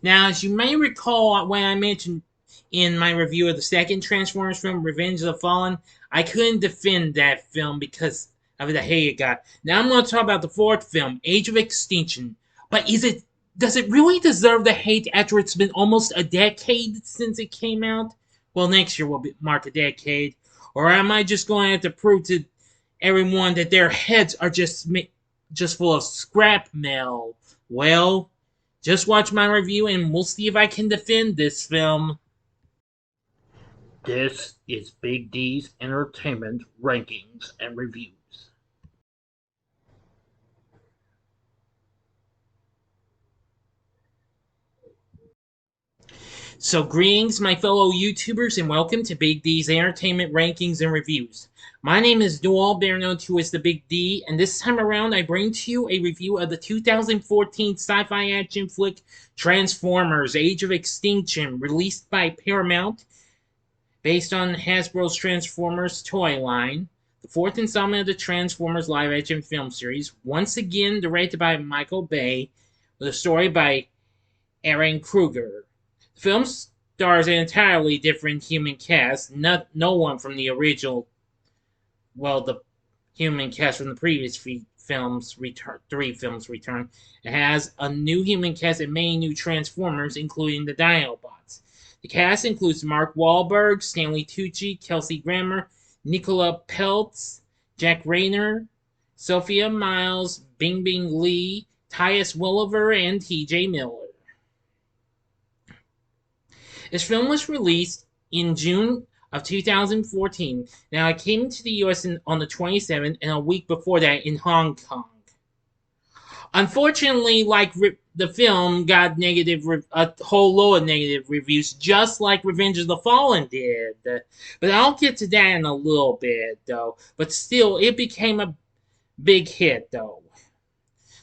Now, as you may recall, when I mentioned in my review of the second Transformers film, Revenge of the Fallen, I couldn't defend that film because of the hate it got. Now I'm going to talk about the fourth film, Age of Extinction. But does it really deserve the hate after it's been almost a decade since it came out? Well, next year will mark a decade. Or am I just going to have to prove to everyone that their heads are just full of scrap mail? Well, just watch my review and we'll see if I can defend this film. This is Big D's Entertainment Rankings and Reviews. So, greetings, my fellow YouTubers, and welcome to Big D's Entertainment Rankings and Reviews. My name is Dual, better known to as the Big D, and this time around I bring to you a review of the 2014 sci-fi action flick Transformers: Age of Extinction, released by Paramount, based on Hasbro's Transformers toy line, the fourth installment of the Transformers live-action film series, once again directed by Michael Bay, with a story by Aaron Kruger. The film stars an entirely different human cast. No one from the original, the human cast from the previous three films return. It has a new human cast and many new Transformers, including the Dinobots. The cast includes Mark Wahlberg, Stanley Tucci, Kelsey Grammer, Nicola Peltz, Jack Reynor, Sophia Myles, Bingbing Li, Titus Welliver, and T.J. Miller. This film was released in June of 2014. Now, it came to the US on the 27th, and a week before that in Hong Kong. Unfortunately, the film got a whole load of negative reviews, just like Revenge of the Fallen did. But I'll get to that in a little bit, though. But still, it became a big hit, though.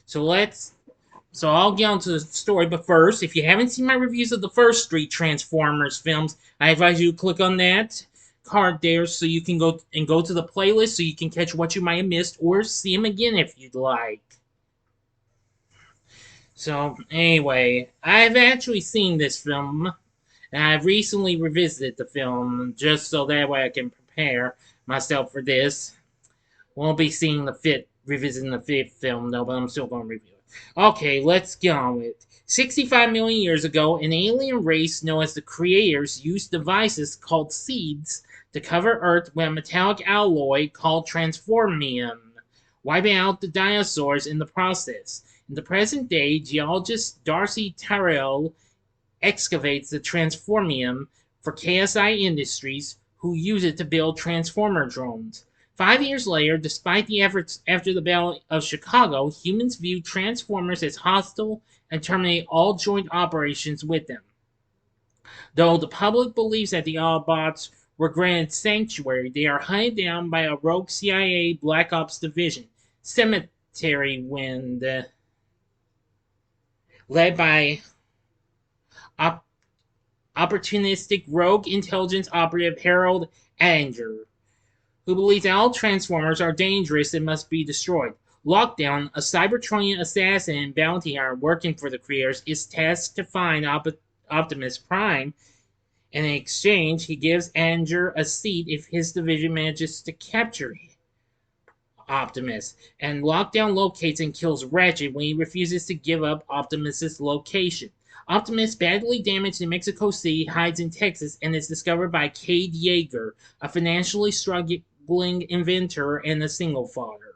So I'll get on to the story, but first, if you haven't seen my reviews of the first three Transformers films, I advise you to click on that card there so you can go to the playlist so you can catch what you might have missed or see them again if you'd like. So, anyway, I've actually seen this film, and I've recently revisited the film just so that way I can prepare myself for this. Won't be revisiting the fifth film though, but I'm still going to review it. Okay, let's get on with it. 65 million years ago, an alien race known as the Creators used devices called seeds to cover Earth with a metallic alloy called transformium, wiping out the dinosaurs in the process. In the present day, geologist Darcy Tyrrell excavates the transformium for KSI Industries, who use it to build transformer drones. 5 years later, despite the efforts after the Battle of Chicago, humans viewed Transformers as hostile and terminated all joint operations with them. Though the public believes that the Autobots were granted sanctuary, they are hunted down by a rogue CIA Black Ops division, Cemetery Wind, led by opportunistic rogue intelligence operative Harold Anger, who believes that all Transformers are dangerous and must be destroyed. Lockdown, a Cybertronian assassin and bounty hunter working for the Creators, is tasked to find Optimus Prime, and in exchange, he gives Anger a seat if his division manages to capture Optimus, and Lockdown locates and kills Ratchet when he refuses to give up Optimus's location. Optimus, badly damaged in Mexico City, hides in Texas and is discovered by Cade Yeager, a financially struggling inventor and a single father.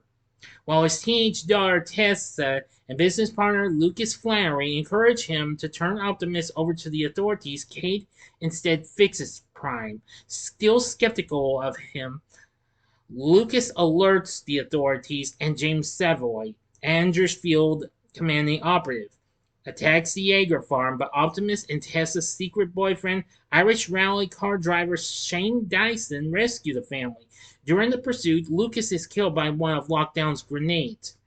While his teenage daughter Tessa and business partner Lucas Flannery encourage him to turn Optimus over to the authorities, Cade instead fixes Prime. Still skeptical of him, Lucas alerts the authorities, and James Savoy, Anger's field commanding operative, attacks the Yeager farm, but Optimus and Tessa's secret boyfriend, Irish rally car driver Shane Dyson, rescue the family. During the pursuit, Lucas is killed by one of Lockdown's grenades.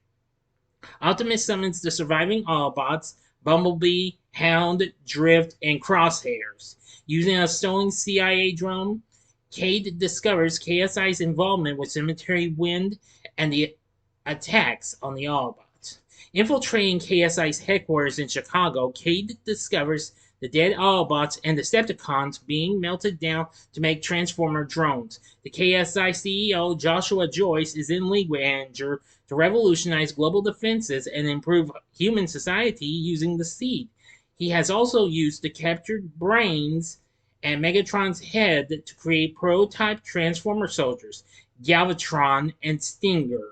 Optimus summons the surviving Autobots, Bumblebee, Hound, Drift, and Crosshairs. Using a stolen CIA drone, Cade discovers KSI's involvement with Cemetery Wind and the attacks on the Autobots. Infiltrating KSI's headquarters in Chicago, Cade discovers the dead Autobots and Decepticons being melted down to make Transformer drones. The KSI CEO, Joshua Joyce, is in league with Anger to revolutionize global defenses and improve human society using the seed. He has also used the captured brains and Megatron's head to create prototype Transformer soldiers, Galvatron and Stinger.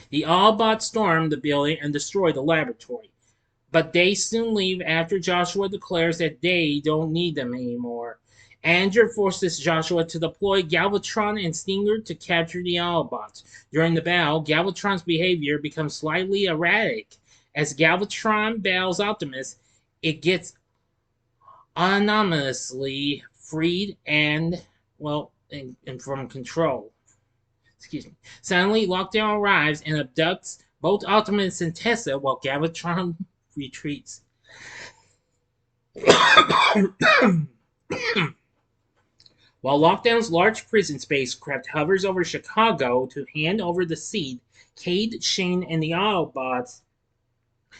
The Autobots storm the building and destroy the laboratory, but they soon leave after Joshua declares that they don't need them anymore. Anger forces Joshua to deploy Galvatron and Stinger to capture the Autobots. During the battle, Galvatron's behavior becomes slightly erratic. As Galvatron battles Optimus, it gets anonymously freed and from control. Excuse me. Suddenly, Lockdown arrives and abducts both Optimus and Tessa while Galvatron retreats. While Lockdown's large prison spacecraft hovers over Chicago to hand over the seed, Cade, Shane, and the Autobots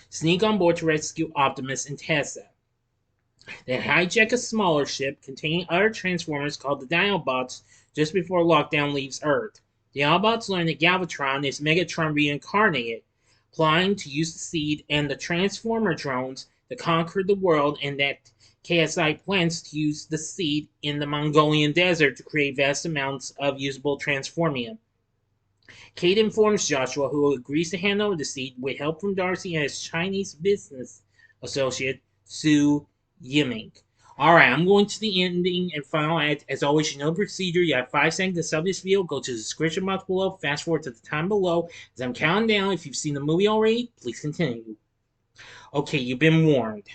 sneak on board to rescue Optimus and Tessa. They hijack a smaller ship containing other Transformers called the Dinobots just before Lockdown leaves Earth. The Autobots learn that Galvatron is Megatron reincarnated, plotting to use the seed and the Transformer drones to conquer the world, and that KSI plans to use the seed in the Mongolian desert to create vast amounts of usable Transformium. Cade informs Joshua, who agrees to hand over the seed with help from Darcy and his Chinese business associate, Su Yiming. Alright, I'm going to the ending and final act. As always, you know the procedure. You have 5 seconds to sub this video. Go to the description box below. Fast forward to the time below. As I'm counting down, if you've seen the movie already, please continue. Okay, you've been warned.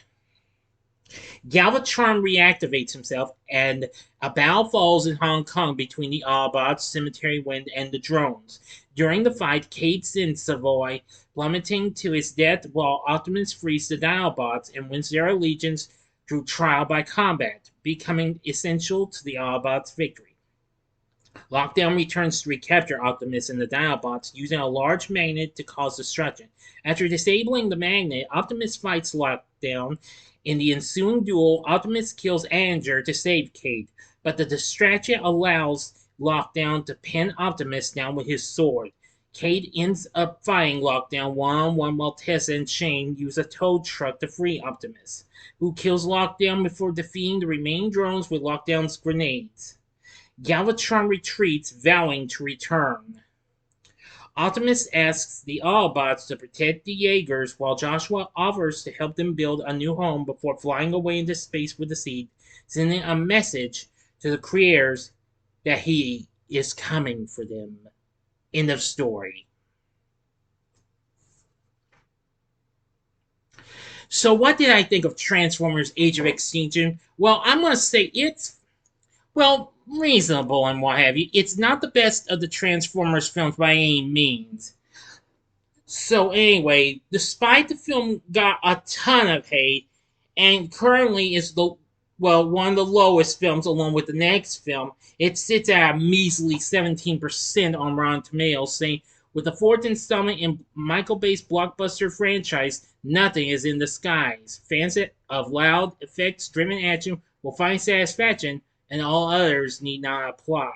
Galvatron reactivates himself, and a battle falls in Hong Kong between the Autobots, Cemetery Wind, and the drones. During the fight, Cade sends Savoy plummeting to his death while Optimus frees the Dinobots and wins their allegiance through trial by combat, becoming essential to the Autobots' victory. Lockdown returns to recapture Optimus and the Dinobots using a large magnet to cause destruction. After disabling the magnet, Optimus fights Lockdown. In the ensuing duel, Optimus kills Anger to save Cade, but the distraction allows Lockdown to pin Optimus down with his sword. Cade ends up fighting Lockdown one-on-one while Tessa and Shane use a tow truck to free Optimus, who kills Lockdown before defeating the remaining drones with Lockdown's grenades. Galvatron retreats, vowing to return. Optimus asks the Autobots to protect the Jaegers, while Joshua offers to help them build a new home before flying away into space with the seed, sending a message to the creators that he is coming for them. End of story. So what did I think of Transformers Age of Extinction? Well, I'm going to say it's, reasonable and what have you. It's not the best of the Transformers films by any means. So anyway, despite the film got a ton of hate, and currently is one of the lowest films along with the next film, it sits at a measly 17% on Rotten Tomatoes, saying, with the fourth installment in Michael Bay's blockbuster franchise, nothing is in the skies. Fans of loud, effects-driven action will find satisfaction, and all others need not apply.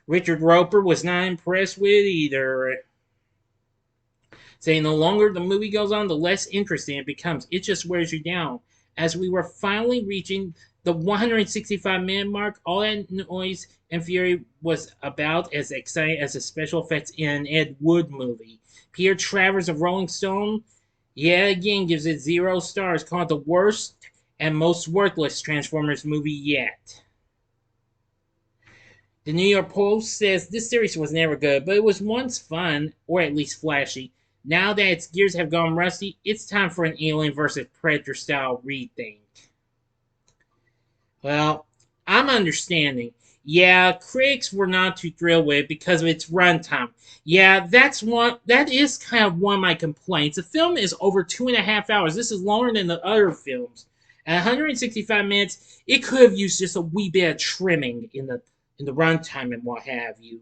Richard Roper was not impressed with it either, saying the longer the movie goes on, the less interesting it becomes. It just wears you down. As we were finally reaching the 165-minute mark, all that noise and fury was about as exciting as the special effects in an Ed Wood movie. Peter Travers of Rolling Stone yet again gives it 0 stars, calling it the worst and most worthless Transformers movie yet. The New York Post says this series was never good, but it was once fun, or at least flashy. Now that its gears have gone rusty, it's time for an Alien vs. Predator style rethink. Well, I'm understanding. Yeah, critics were not too thrilled with it because of its runtime. Yeah, that is kind of one of my complaints. The film is over 2.5 hours. This is longer than the other films. At 165 minutes, it could have used just a wee bit of trimming in the runtime and what have you.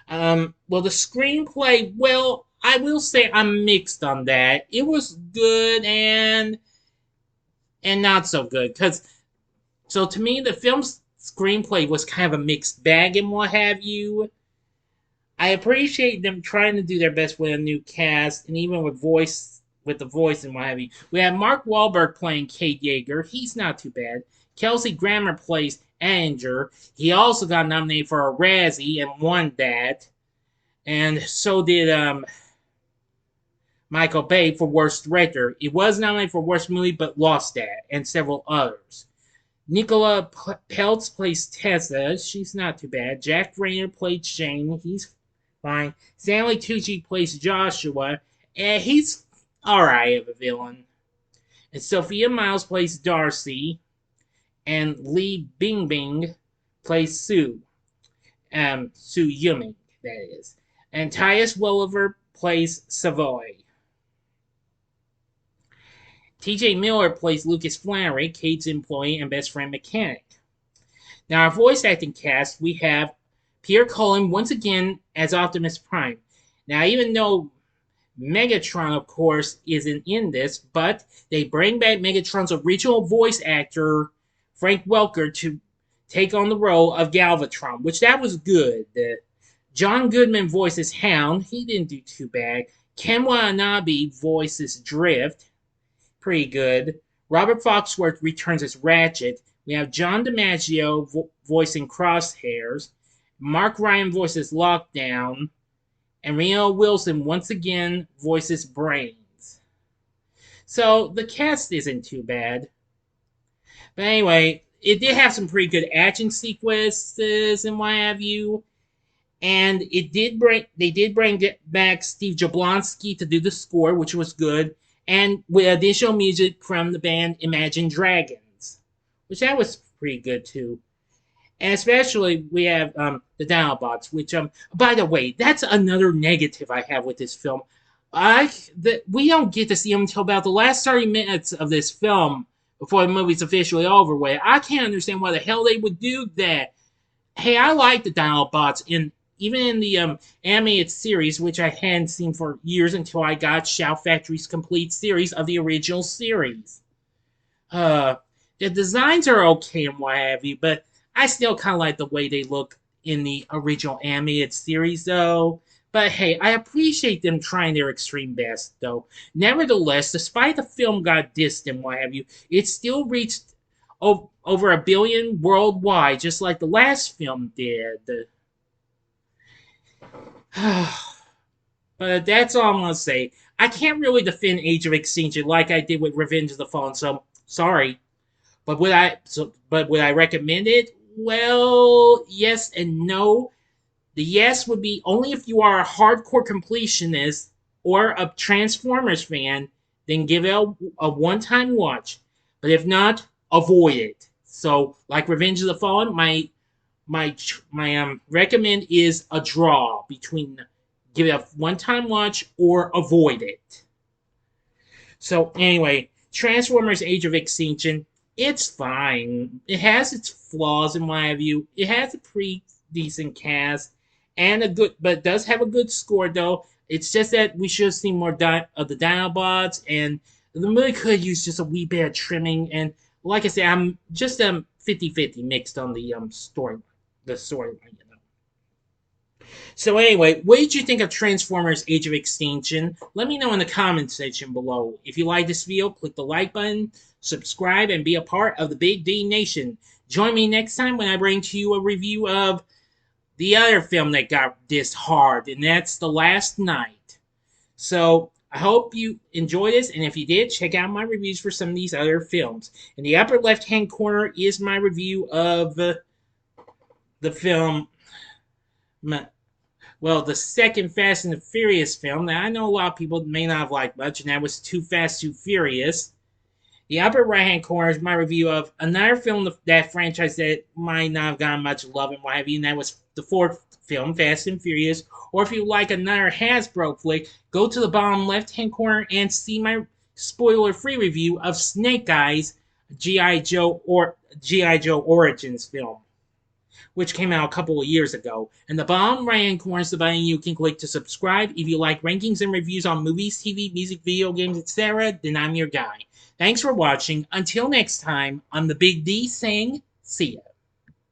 Well, the screenplay, well, I will say I'm mixed on that. It was good and not so good. So to me, the film's screenplay was kind of a mixed bag and what have you. I appreciate them trying to do their best with a new cast and even with the voice and what have you. We have Mark Wahlberg playing Kate Yeager. He's not too bad. Kelsey Grammer plays Anger. He also got nominated for a Razzie and won that. And so did Michael Bay for Worst Director. It was nominated for Worst Movie, but lost that, and several others. Nicola Peltz plays Tessa. She's not too bad. Jack Reynor played Shane. He's fine. Stanley Tucci plays Joshua. And he's alright of a villain. And Sophia Myles plays Darcy. And Lee Bingbing plays Sue. Sue Yuming, that is. And Titus Welliver plays Savoy. T.J. Miller plays Lucas Flannery, Kate's employee and best friend mechanic. Now, our voice acting cast, we have Pierre Cullen once again as Optimus Prime. Now, even though Megatron, of course, isn't in this, but they bring back Megatron's original voice actor, Frank Welker, to take on the role of Galvatron, which that was good. John Goodman voices Hound. He didn't do too bad. Ken Watanabe voices Drift. Pretty good. Robert Foxworth returns as Ratchet. We have John DiMaggio voicing Crosshairs. Mark Ryan voices Lockdown. And Reno Wilson once again voices Brains. So the cast isn't too bad. But anyway, it did have some pretty good action sequences and what have you. And they did bring back Steve Jablonsky to do the score, which was good. And with additional music from the band Imagine Dragons, which that was pretty good too. And especially we have the Dinobots, which by the way, that's another negative I have with this film. We don't get to see them until about the last 30 minutes of this film before the movie's officially over with. I can't understand why the hell they would do that. Hey, I like the Dinobots even in the animated series, which I hadn't seen for years until I got Shout Factory's complete series of the original series. The designs are okay and what have you, but I still kind of like the way they look in the original animated series, though. But hey, I appreciate them trying their extreme best, though. Nevertheless, despite the film got dissed and what have you, it still reached over $1 billion worldwide, just like the last film did. But that's all I'm gonna say. I can't really defend Age of Extinction like I did with Revenge of the Fallen, so sorry. But would I recommend it? Well, yes and no. The yes would be only if you are a hardcore completionist or a Transformers fan, then give it a one-time watch. But if not, avoid it. So, like Revenge of the Fallen, my recommend is a draw between give it a one-time watch or avoid it. So anyway, Transformers Age of Extinction, it's fine. It has its flaws and what have you. It has a pretty decent cast and but it does have a good score though. It's just that we should have seen more of the Dinobots, and the movie could use just a wee bit of trimming. And like I said, I'm just 50-50 mixed on the storyline. So anyway, what did you think of Transformers Age of Extinction? Let me know in the comments section below. If you like this video, click the like button, subscribe, and be a part of the Big D Nation. Join me next time when I bring to you a review of the other film that got dissed hard, and that's The Last Night. So I hope you enjoyed this, and if you did, check out my reviews for some of these other films. In the upper left-hand corner is my review of the film, the second Fast and the Furious film that I know a lot of people may not have liked much, and that was Too Fast, Too Furious. The upper right-hand corner is my review of another film, that franchise that might not have gotten much love and what have you, and that was the fourth film, Fast and Furious. Or if you like another Hasbro flick, go to the bottom left-hand corner and see my spoiler-free review of Snake Eyes, G.I. Joe Origins film. which came out a couple of years ago. In the bottom right-hand corner is the button you can click to subscribe. If you like rankings and reviews on movies, TV, music, video games, etc., then I'm your guy. Thanks for watching. Until next time, I'm the Big D saying, see ya.